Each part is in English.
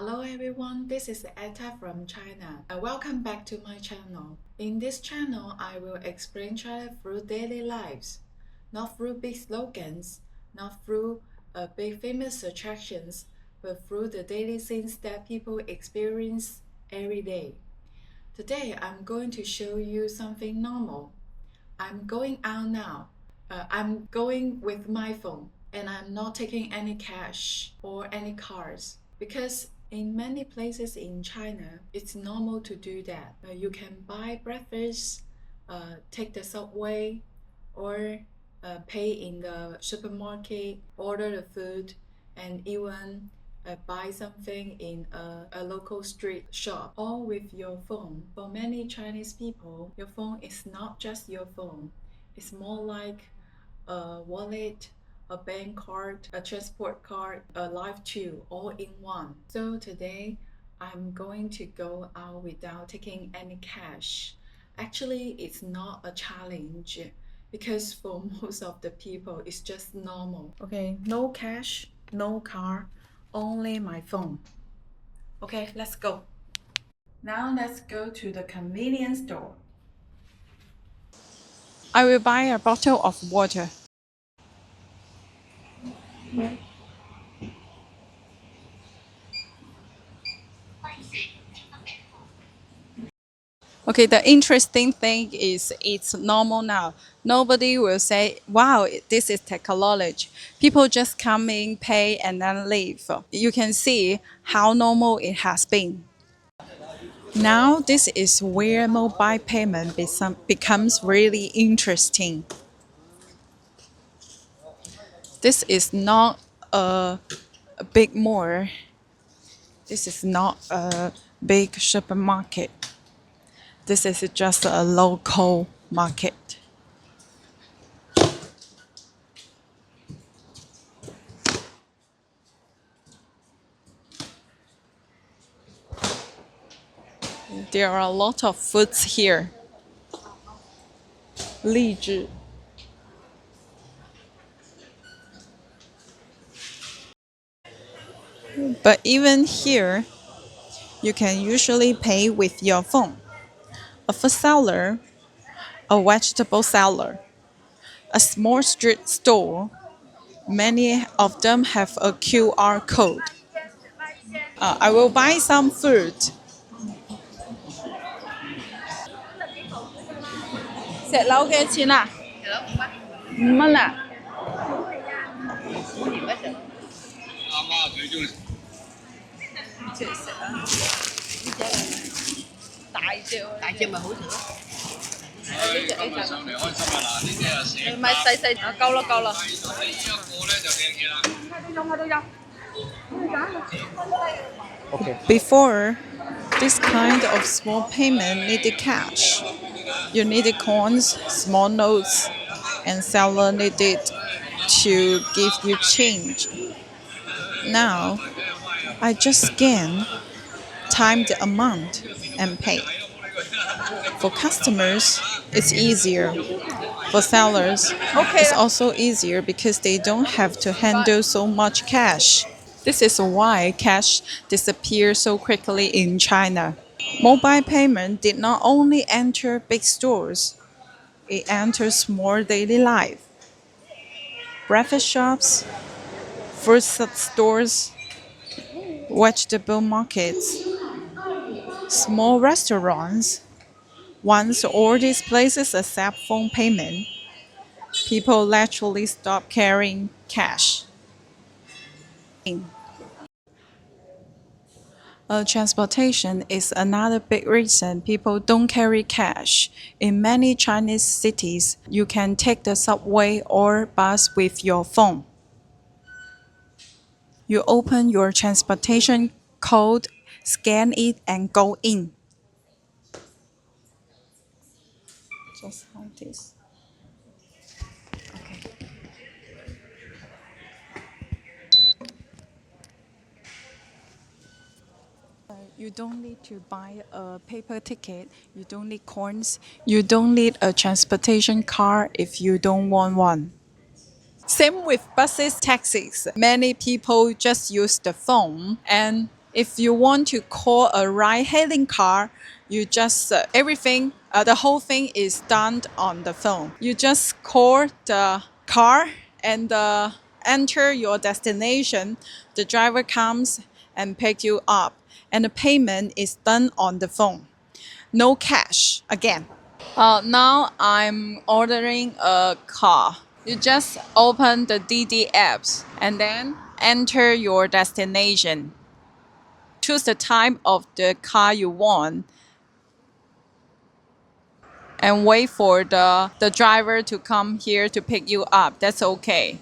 Hello everyone, this is Etta from China. Welcome back to my channel. In this channel, I will explain China through daily lives, not through big slogans, not through big famous attractions, but through the daily things that people experience every day. Today, I'm going to show you something normal. I'm going out now. I'm going with my phone and I'm not taking any cash or any cards because in many places in China, it's normal to do that. You can buy breakfast, take the subway, or pay in the supermarket, order the food, and even buy something in a local street shop, all with your phone. For many Chinese people, your phone is not just your phone. It's more like a wallet, a bank card, a transport card, a live tube, all in one. So today, I'm going to go out without taking any cash. Actually, it's not a challenge because for most of the people, it's just normal. Okay, no cash, no car, only my phone. Okay, let's go. Now let's go to the convenience store. I will buy a bottle of water. Okay, the interesting thing is it's normal now. Nobody will say, wow, this is technology. People just come in, pay, and then leave. You can see how normal it has been. Now, this is where mobile payment becomes really interesting. This is not a big mall. This is not a big supermarket. This is just a local market. There are a lot of foods here. 荔枝. But even here, you can usually pay with your phone. A food seller, a vegetable seller, a small street store, many of them have a QR code. I will buy some food. 石榴幾錢啊？5蚊啊？即係食啊！大隻喎，大隻咪好食咯。呢只呢就你買細細啊，夠啦夠啦。Before, this kind of small payment needed cash. You needed coins, small notes, and seller needed to give you change. Now, I just scan, time the amount, and pay. For customers, it's easier. For sellers, it's also easier because they don't have to handle so much cash. This is why cash disappears so quickly in China. Mobile payment did not only enter big stores, it enters more daily life. Breakfast shops, fruit stores, vegetable markets, small restaurants. Once all these places accept phone payment, people naturally stop carrying cash. Transportation is another big reason people don't carry cash. In many Chinese cities, you can take the subway or bus with your phone. You open your transportation code, scan it, and go in. Just like this. Okay. You don't need to buy a paper ticket. You don't need coins. You don't need a transportation card if you don't want one. Same with buses, taxis. Many people just use the phone and If you want to call a ride-hailing car, you just everything, the whole thing is done on the phone. You just call the car and enter your destination. The driver comes and pick you up, and the payment is done on the phone. No cash again. Now I'm ordering a car. You just open the DD apps and then enter your destination. Choose the type of the car you want and wait for the driver to come here to pick you up. That's okay.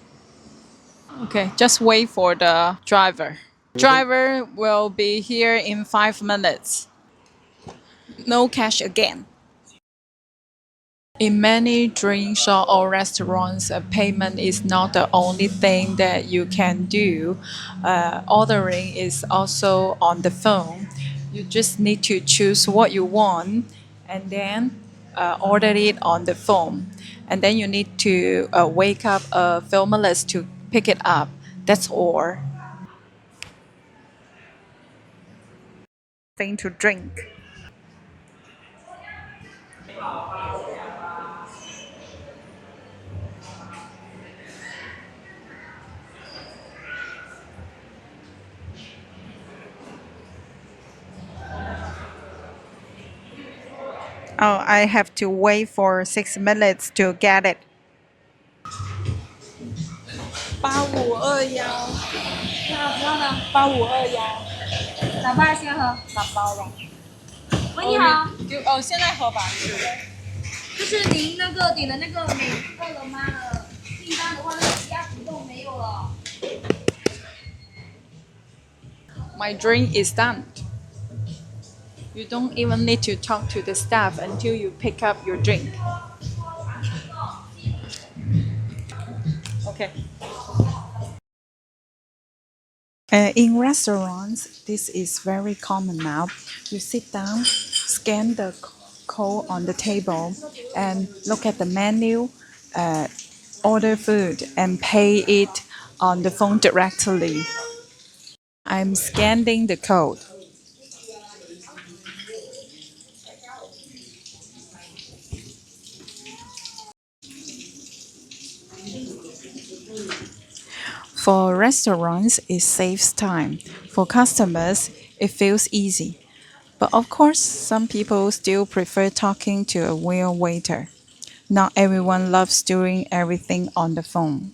Okay, just wait for the driver. Driver will be here in 5 minutes. No cash again. In many drink shop or restaurants, payment is not the only thing that you can do. Ordering is also on the phone. You just need to choose what you want and then order it on the phone. And then you need to wake up a filmless to pick it up. That's all. Thing to drink. Oh, I have to wait for 6 minutes to get it. 8521。不要呢，8521。哪包先喝？哪包了？喂，你好，现在喝吧。就是您那个点的那个美饿了吗的订单的话，那个鸡鸭土豆没有了。My drink is done. You don't even need to talk to the staff until you pick up your drink. Okay. In restaurants, this is very common now. You sit down, scan the code on the table, and look at the menu, order food, and pay it on the phone directly. I'm scanning the code. For restaurants, it saves time. For customers, it feels easy. But of course, some people still prefer talking to a real waiter. Not everyone loves doing everything on the phone.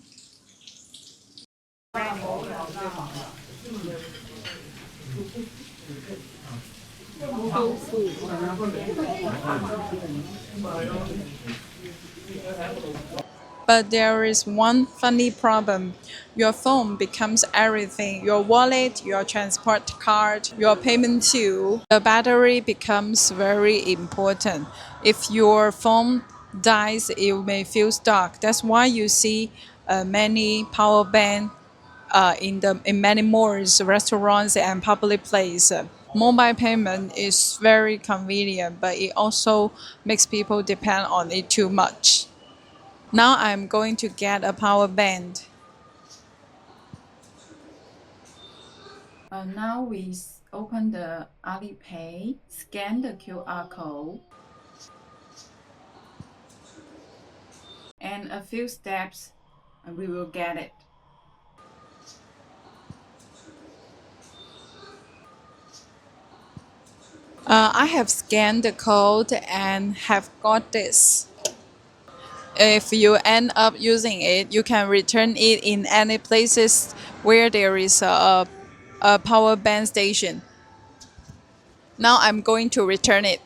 But there is one funny problem. Your phone becomes everything. Your wallet, your transport card, your payment too. The battery becomes very important. If your phone dies, it may feel stuck. That's why you see many power bank in many malls, restaurants, and public places. Mobile payment is very convenient, but it also makes people depend on it too much. Now I'm going to get a power bank. Now we open the Alipay, scan the QR code, and a few steps, we will get it. I have scanned the code and have got this. If you end up using it, you can return it in any places where there is a power bank station. Now I'm going to return it.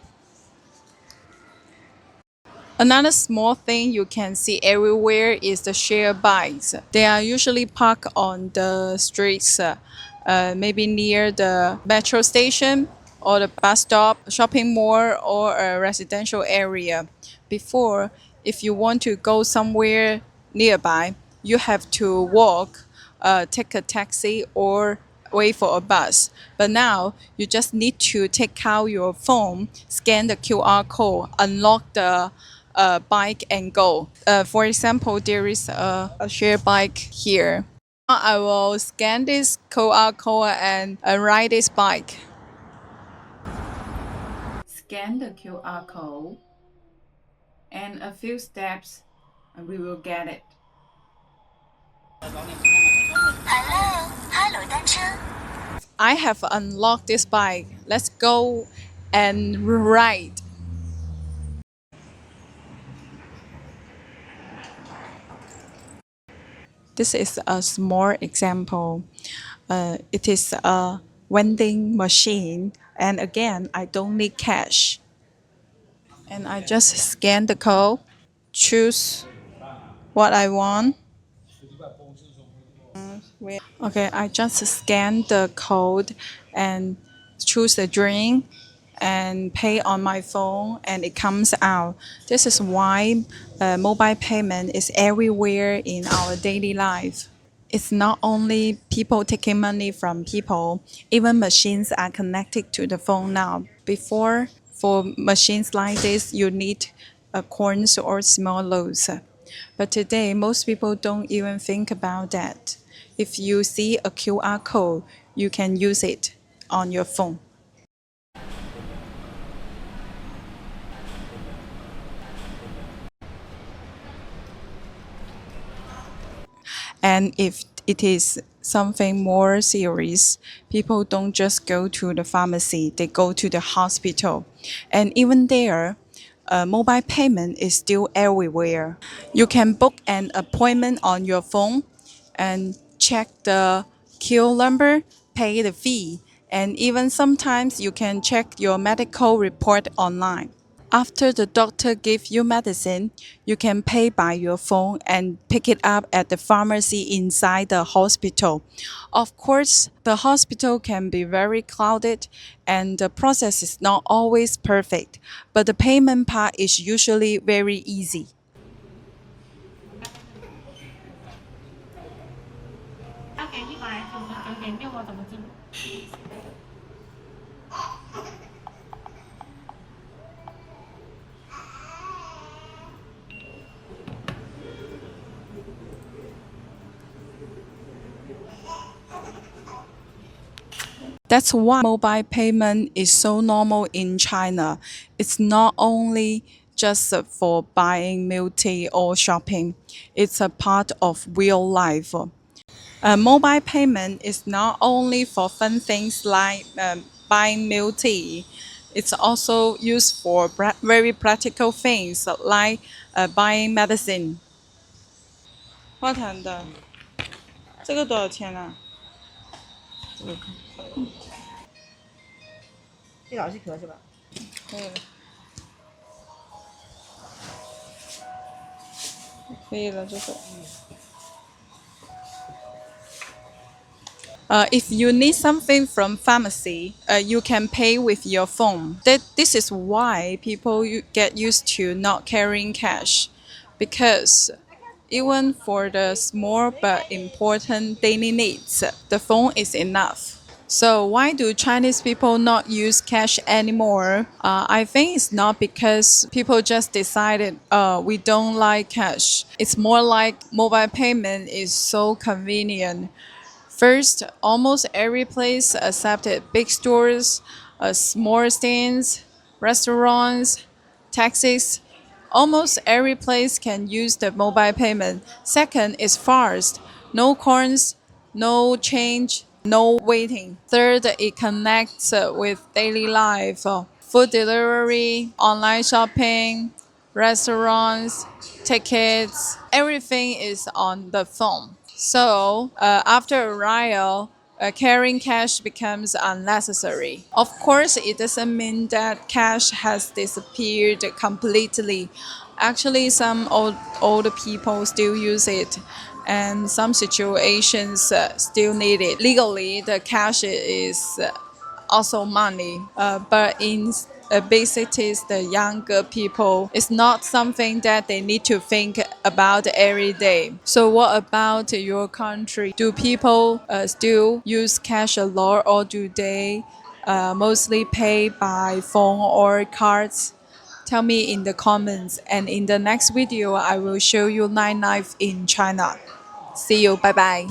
Another small thing you can see everywhere is the share bikes. They are usually parked on the streets, maybe near the metro station or the bus stop, shopping mall, or a residential area. Before, if you want to go somewhere nearby, you have to walk, take a taxi, or wait for a bus. But now, you just need to take out your phone, scan the QR code, unlock the bike, and go. For example, there is a share bike here. I will scan this QR code and ride this bike. Scan the QR code, and a few steps, and we will get it. I have unlocked this bike. Let's go and ride. This is a small example. It is a vending machine, and again, I don't need cash. And I just scan the code, choose what I want. Okay, I just scan the code and choose the drink and pay on my phone, and it comes out. This is why mobile payment is everywhere in our daily life. It's not only people taking money from people, even machines are connected to the phone now. Before, for machines like this, you need coins or small loads. But today, most people don't even think about that. If you see a QR code, you can use it on your phone. And if it is something more serious, people don't just go to the pharmacy, they go to the hospital. And even there, mobile payment is still everywhere. You can book an appointment on your phone and check the queue number, pay the fee, and even sometimes you can check your medical report online. After the doctor gives you medicine, you can pay by your phone and pick it up at the pharmacy inside the hospital. Of course, the hospital can be very crowded and the process is not always perfect, but the payment part is usually very easy. That's why mobile payment is so normal in China. It's not only just for buying milk tea or shopping, it's a part of real life. Mobile payment is not only for fun things like buying milk tea, it's also used for very practical things like buying medicine. 花坛的，这个多少钱啊？这老是壳是吧？可以了，可以了，这个。If you need something from pharmacy, you can pay with your phone. This is why people get used to not carrying cash, because even for the small but important daily needs, the phone is enough. So why do Chinese people not use cash anymore? I think it's not because people just decided we don't like cash. It's more like mobile payment is so convenient. First, almost every place accepted big stores, small stands, restaurants, taxis. Almost every place can use the mobile payment. Second is fast. No coins, no change, no waiting. Third, it connects with daily life. Food delivery, online shopping, restaurants, tickets, everything is on the phone. So after a while, carrying cash becomes unnecessary. Of course, it doesn't mean that cash has disappeared completely. Actually, some older people still use it, and some situations still need it. Legally, the cash is also money, but in basically the younger people, it's not something that they need to think about every day. So what about your country? Do people still use cash a lot, or do they mostly pay by phone or cards? Tell me in the comments, and in the next video I will show you nightlife in China. See you, bye bye.